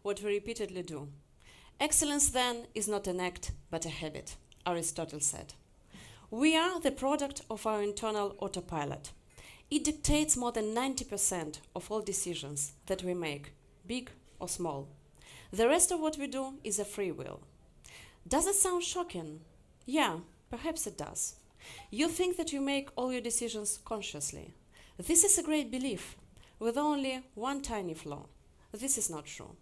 what we repeatedly do. Excellence, then, is not an act, but a habit, Aristotle said. We are the product of our internal autopilot. It dictates more than 90% of all decisions that we make, big or small. The rest of what we do is a free will. Does it sound shocking? Yeah, perhaps it does. You think that you make all your decisions consciously. This is a great belief, with only one tiny flaw. This is not true.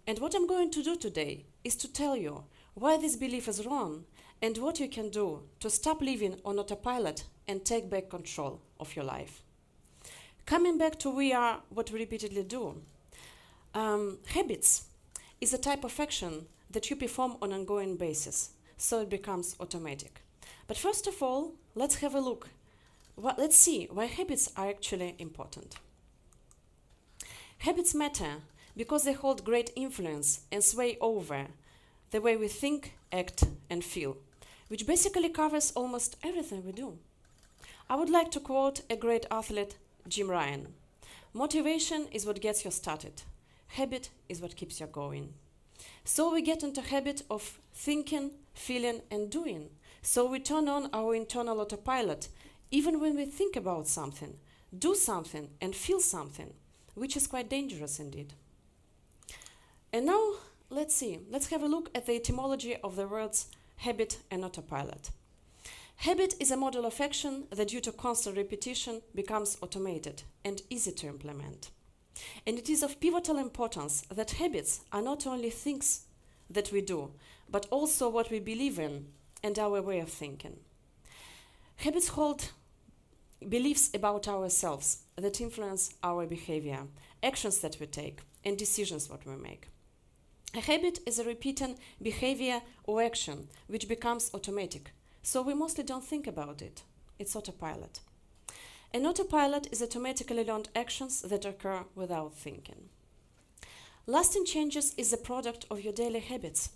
And what I'm going to do today is to tell you why this belief is wrong and what you can do to stop living on autopilot and take back control of your life. Coming back to we are what we repeatedly do. Habits is a type of action that you perform on an ongoing basis, so it becomes automatic. But first of all, let's have a look. Let's see why habits are actually important. Habits matter because they hold great influence and sway over the way we think, act, and feel, which basically covers almost everything we do. I would like to quote a great athlete, Jim Ryan. Motivation is what gets you started. Habit is what keeps you going. So we get into habit of thinking, feeling, and doing. So we turn on our internal autopilot, even when we think about something, do something, and feel something, which is quite dangerous indeed. And now, let's have a look at the etymology of the words habit and autopilot. Habit is a model of action that due to constant repetition becomes automated and easy to implement. And it is of pivotal importance that habits are not only things that we do, but also what we believe in and our way of thinking. Habits hold beliefs about ourselves that influence our behavior, actions that we take, and decisions that we make. A habit is a repeating behavior or action which becomes automatic, so we mostly don't think about it. It's autopilot. An autopilot is automatically learned actions that occur without thinking. Lasting changes is a product of your daily habits.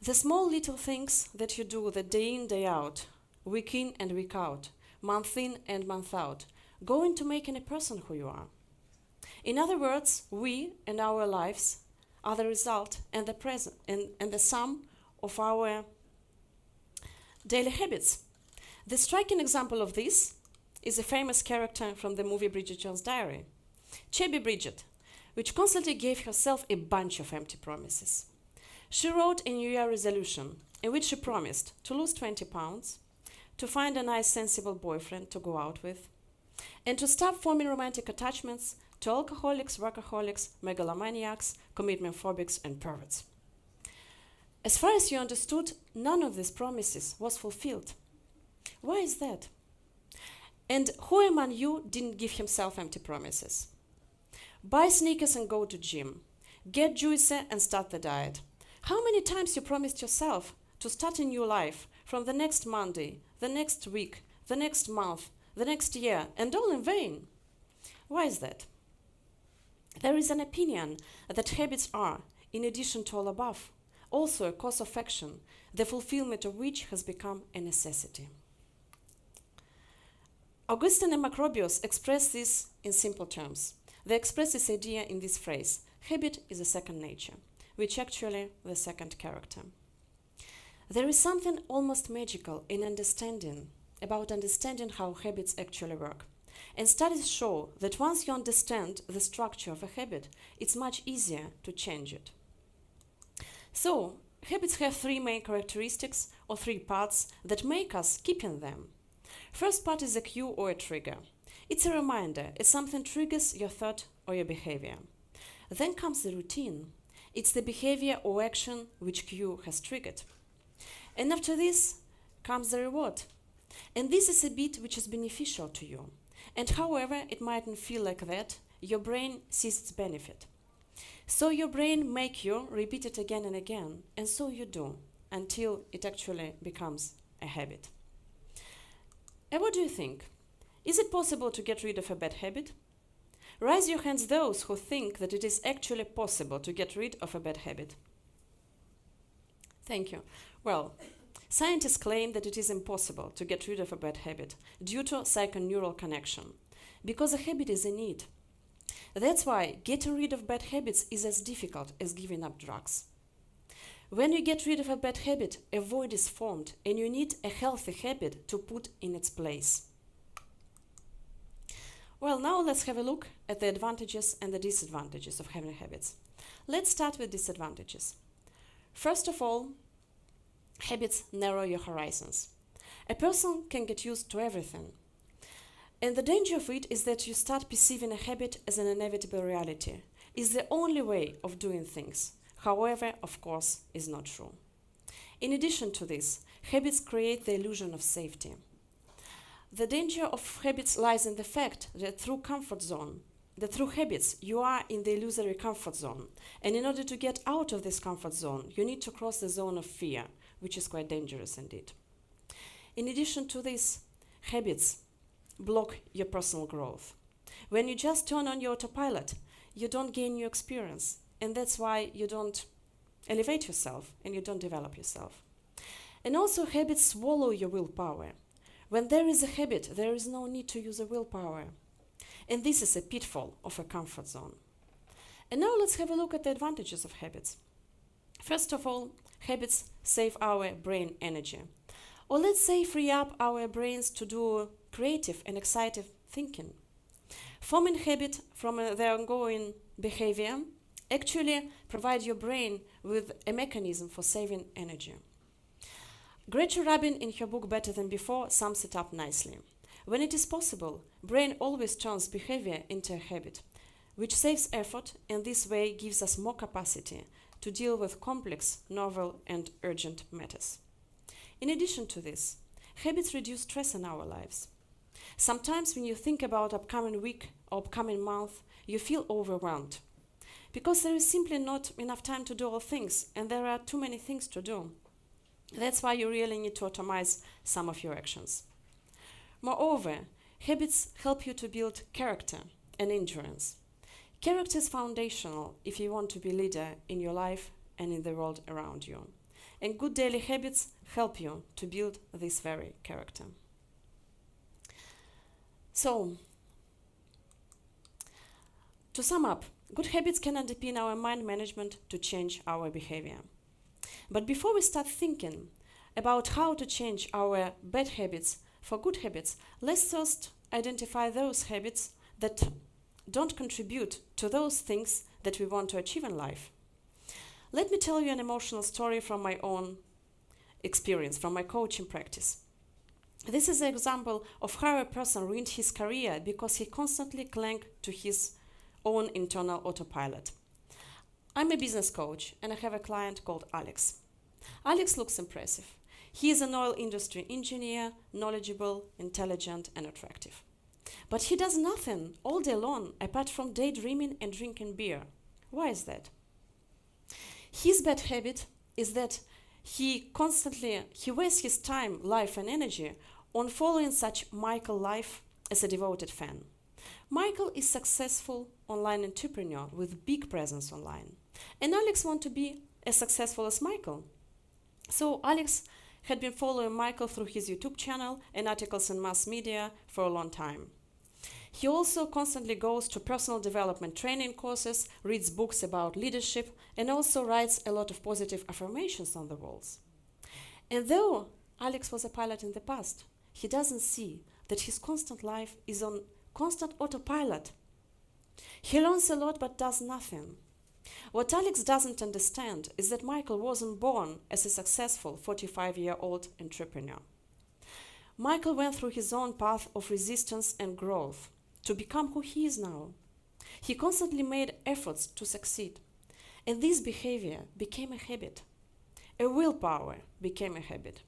The small little things that you do the day in, day out, week in and week out, month in and month out, go into making a person who you are. In other words, we and our lives are the result and the present and the sum of our daily habits. The striking example of this is a famous character from the movie Bridget Jones's Diary, Chubby Bridget, which constantly gave herself a bunch of empty promises. She wrote a New Year resolution in which she promised to lose 20 pounds, to find a nice, sensible boyfriend to go out with, and to stop forming romantic attachments to alcoholics, workaholics, megalomaniacs, commitment phobics, and perverts. As far as you understood, none of these promises was fulfilled. Why is that? And who among you didn't give himself empty promises? Buy sneakers and go to gym. Get juicy and start the diet. How many times you promised yourself to start a new life from the next Monday, the next week, the next month, the next year, and all in vain? Why is that? There is an opinion that habits are, in addition to all above, also a cause of action, the fulfillment of which has become a necessity. Augustine and Macrobius express this in simple terms. They express this idea in this phrase: habit is a second nature, which actually the second character. There is something almost magical in understanding how habits actually work. And studies show that once you understand the structure of a habit, it's much easier to change it. So, habits have three main characteristics or three parts that make us keep in them. First part is a cue or a trigger. It's a reminder, it's something triggers your thought or your behavior. Then comes the routine. It's the behavior or action which cue has triggered. And after this comes the reward. And this is a bit which is beneficial to you. And however it mightn't feel like that, your brain sees its benefit. So your brain makes you repeat it again and again, and so you do, until it actually becomes a habit. And what do you think? Is it possible to get rid of a bad habit? Raise your hands those who think that it is actually possible to get rid of a bad habit. Thank you. Well, scientists claim that it is impossible to get rid of a bad habit due to psychoneural connection, because a habit is a need. That's why getting rid of bad habits is as difficult as giving up drugs. When you get rid of a bad habit, a void is formed and you need a healthy habit to put in its place. Well, now let's have a look at the advantages and the disadvantages of having habits. Let's start with disadvantages. First of all, habits narrow your horizons. A person can get used to everything. And the danger of it is that you start perceiving a habit as an inevitable reality. It's the only way of doing things. However, of course, is not true. In addition to this, habits create the illusion of safety. The danger of habits lies in the fact that through habits, you are in the illusory comfort zone. And in order to get out of this comfort zone, you need to cross the zone of fear, which is quite dangerous indeed. In addition to this, habits block your personal growth. When you just turn on your autopilot, you don't gain new experience. And that's why you don't elevate yourself and you don't develop yourself. And also habits swallow your willpower. When there is a habit, there is no need to use a willpower. And this is a pitfall of a comfort zone. And now let's have a look at the advantages of habits. First of all, habits save our brain energy. Or let's say free up our brains to do creative and exciting thinking. Forming habit from the ongoing behavior actually provide your brain with a mechanism for saving energy. Gretchen Rubin, in her book Better Than Before, sums it up nicely. When it is possible, brain always turns behavior into a habit, which saves effort and this way gives us more capacity to deal with complex, novel and urgent matters. In addition to this, habits reduce stress in our lives. Sometimes when you think about upcoming week or upcoming month, you feel overwhelmed. Because there is simply not enough time to do all things, and there are too many things to do. That's why you really need to automate some of your actions. Moreover, habits help you to build character and endurance. Character is foundational if you want to be a leader in your life and in the world around you. And good daily habits help you to build this very character. So, to sum up, good habits can underpin our mind management to change our behavior. But before we start thinking about how to change our bad habits for good habits, let's first identify those habits that don't contribute to those things that we want to achieve in life. Let me tell you an emotional story from my own experience, from my coaching practice. This is an example of how a person ruined his career because he constantly clung to his own internal autopilot. I'm a business coach and I have a client called Alex. Alex looks impressive. He is an oil industry engineer, knowledgeable, intelligent and attractive. But he does nothing all day long apart from daydreaming and drinking beer. Why is that? His bad habit is that he wastes his time, life and energy on following such Michael life as a devoted fan. Michael is successful online entrepreneur with big presence online. And Alex wants to be as successful as Michael. So Alex had been following Michael through his YouTube channel and articles in mass media for a long time. He also constantly goes to personal development training courses, reads books about leadership, and also writes a lot of positive affirmations on the walls. And though Alex was a pilot in the past, he doesn't see that his constant life is on constant autopilot. He learns a lot but does nothing. What Alex doesn't understand is that Michael wasn't born as a successful 45-year-old entrepreneur. Michael went through his own path of resistance and growth to become who he is now. He constantly made efforts to succeed, and this behavior became a habit. A willpower became a habit.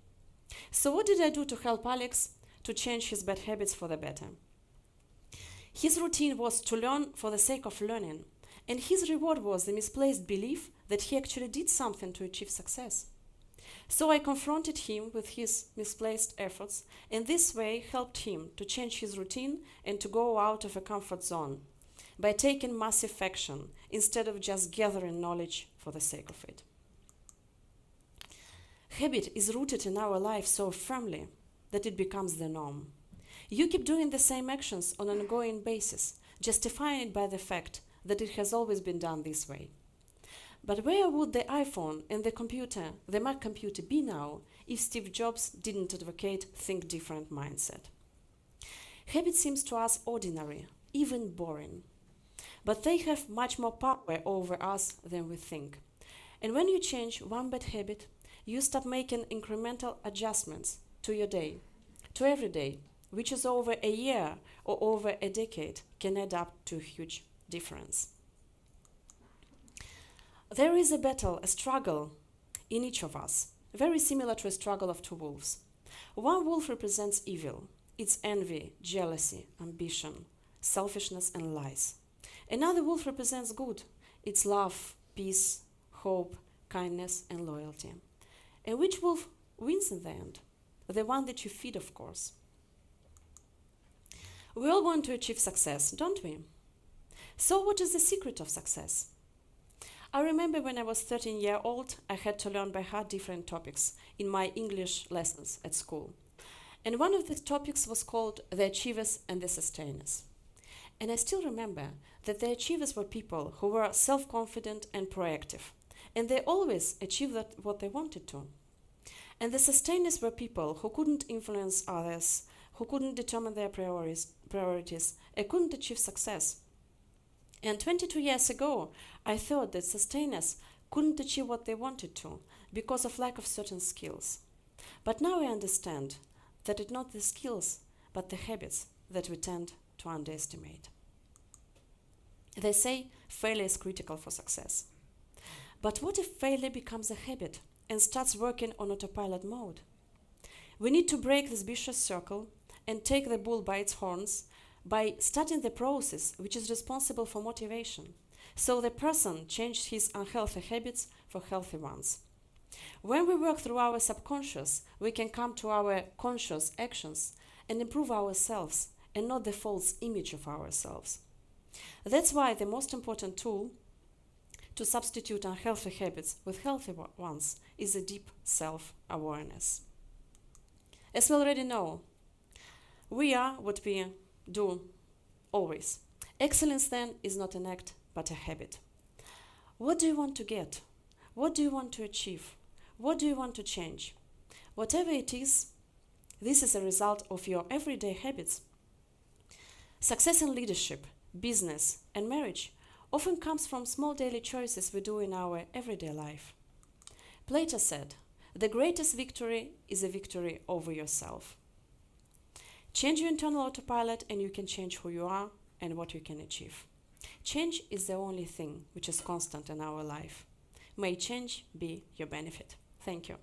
So what did I do to help Alex to change his bad habits for the better? His routine was to learn for the sake of learning, and his reward was the misplaced belief that he actually did something to achieve success. So I confronted him with his misplaced efforts, and this way helped him to change his routine and to go out of a comfort zone by taking massive action instead of just gathering knowledge for the sake of it. Habit is rooted in our life so firmly that it becomes the norm. You keep doing the same actions on an ongoing basis, justifying it by the fact that it has always been done this way. But where would the iPhone and the Mac computer be now if Steve Jobs didn't advocate think different mindset? Habit seems to us ordinary, even boring. But they have much more power over us than we think. And when you change one bad habit, you start making incremental adjustments to your day, to every day, which is over a year or over a decade can add up to a huge difference. There is a battle, a struggle in each of us, very similar to a struggle of two wolves. One wolf represents evil. It's envy, jealousy, ambition, selfishness, and lies. Another wolf represents good. It's love, peace, hope, kindness, and loyalty. And which wolf wins in the end? The one that you feed, of course. We all want to achieve success, don't we? So what is the secret of success? I remember when I was 13 years old, I had to learn by heart different topics in my English lessons at school. And one of the topics was called the achievers and the sustainers. And I still remember that the achievers were people who were self-confident and proactive, and they always achieved what they wanted to. And the sustainers were people who couldn't influence others, who couldn't determine their priorities, and couldn't achieve success. And 22 years ago, I thought that sustainers couldn't achieve what they wanted to because of lack of certain skills. But now I understand that it's not the skills, but the habits that we tend to underestimate. They say failure is critical for success. But what if failure becomes a habit and starts working on autopilot mode? We need to break this vicious circle and take the bull by its horns by starting the process which is responsible for motivation, so the person changes his unhealthy habits for healthy ones. When we work through our subconscious, we can come to our conscious actions and improve ourselves and not the false image of ourselves. That's why the most important tool to substitute unhealthy habits with healthy ones is a deep self-awareness. As we already know, we are what we do always. Excellence then is not an act but a habit. What do you want to get? What do you want to achieve? What do you want to change? Whatever it is, this is a result of your everyday habits. Success in leadership, business, and marriage often comes from small daily choices we do in our everyday life. Plato said, "The greatest victory is a victory over yourself." Change your internal autopilot and you can change who you are and what you can achieve. Change is the only thing which is constant in our life. May change be your benefit. Thank you.